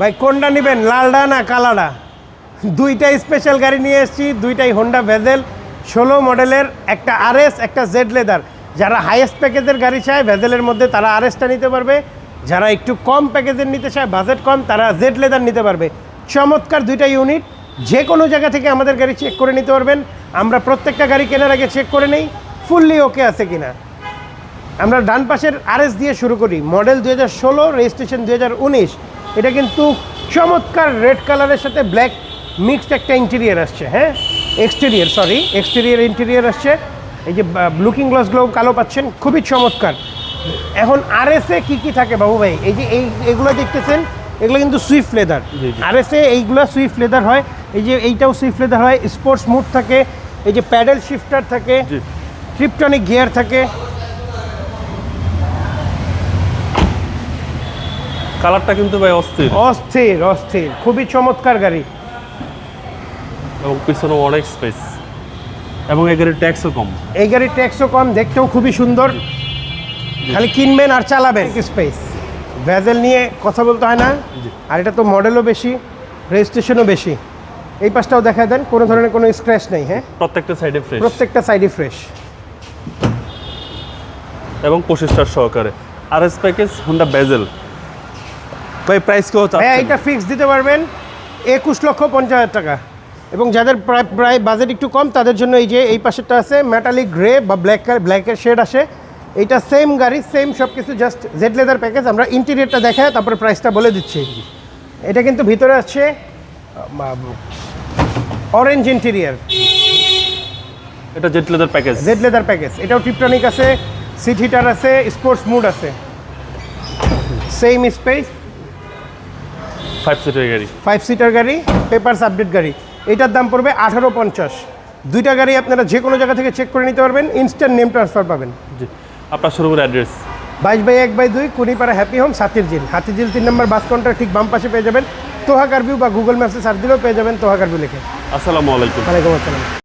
ভাই কোনটা নেবেন, লালডা না কালাডা? দুইটাই স্পেশাল গাড়ি নিয়ে এসেছি, দুইটাই হোন্ডা ভেজেল 16 মডেলের, একটা আরএস, একটা জেড লেদার। যারা হাইয়েস্ট প্যাকেজের গাড়ি চায় ভেজেলের মধ্যে তারা আরএসটা নিতে পারবে, যারা একটু কম প্যাকেজের নিতে চায়, বাজেট কম, তারা জেড লেদার নিতে পারবে। চমৎকার দুইটা ইউনিট, যে কোনো জায়গা থেকে আমাদের গাড়ি চেক করে নিতে পারবেন। আমরা প্রত্যেকটা গাড়ি কেনার আগে চেক করে নেই ফুললি ওকে আছে কিনা। আমরা ডান পাশের আরএস দিয়ে শুরু করি, মডেল 2016, রেজিস্ট্রেশন 2019। এটা কিন্তু চমৎকার রেড কালারের সাথে ব্ল্যাক মিক্সড একটা ইন্টেরিয়ার আসছে, হ্যাঁ এক্সটেরিয়ার ইন্টেরিয়ার আসছে। এই যে লুকিং গ্লাসগুলো কালো পাচ্ছেন, খুবই চমৎকার। এখন আরএসে কি থাকে বাবু ভাই, এই যে এইগুলো দেখতেছেন, এগুলো কিন্তু সুইফট লেদার। আরএসে এইগুলো সুইফট লেদার হয়, এই যে এইটাও সুইফট লেদার হয়, স্পোর্টস মুড থাকে, এই যে প্যাডেল শিফটার থাকে, ট্রিপটনিক গিয়ার থাকে। কালারটা কিন্তু ভাই অস্থির, খুবই চমৎকার গাড়ি। এবং পিছনে অনেক স্পেস, এবং এই গাড়ির ট্যাক্সও কম। দেখতেও খুবই সুন্দর, খালি কিনবেন আর চালাবেন। স্পেস ভেজেল নিয়ে কথা বলতে হয় না, আর এটা তো মডেলও বেশি, রেজিস্ট্রেশনও বেশি। এই পাশটাও দেখা দেন, কোনো ধরনের কোনো স্ক্র্যাচ নেই। হ্যাঁ, প্রত্যেকটা সাইডে ফ্রেশ এবং 25 স্টার সহকারে আরএস প্যাকেজ হোন্ডা ভেজেল। ভাই প্রাইস কেউ হ্যাঁ, এটা ফিক্স দিতে পারবেন 21,50,000 টাকা। এবং যাদের প্রায় বাজেট একটু কম তাদের জন্য এই যে এই পাশেরটা আছে মেটালিক গ্রে বা ব্ল্যাকের শেড আসে। এইটা সেম গাড়ি, সেম সব কিছু, জাস্ট জেড লেদার প্যাকেজ। আমরা ইন্টেরিয়রটা দেখায় তারপরে প্রাইসটা বলে দিচ্ছি। এটা কিন্তু ভিতরে আছে অরেঞ্জ ইন্টেরিয়র, এটা জেড লেদার প্যাকেজ। এটাও ট্রিপটনিক আছে, সিট হিটার আছে, স্পোর্টস মুড আছে, সেম স্পেস, 5 সিটার গাড়ি, পেপারস আপডেট গাড়ি। এটার দাম পড়বে 18,50। দুইটা গাড়ি আপনারা যে কোনো জায়গা থেকে চেক করে নিতে পারবেন, ইনস্ট্যান্ট নেম ট্রান্সফার পাবেন। জি, আপনার শোরুমের address 22/1/2 Kunipara happy home, Hatirjheel 3 নম্বর বাস কাউন্টার ঠিক বাম পাশে পেয়ে যাবেন। তোহা কারভিউ বা গুগল ম্যাপসে সার্চ দিলেও পেয়ে যাবেন তোহা কারভিউ লিখে। আসসালামু আলাইকুম। ওয়ালাইকুম আসসালাম।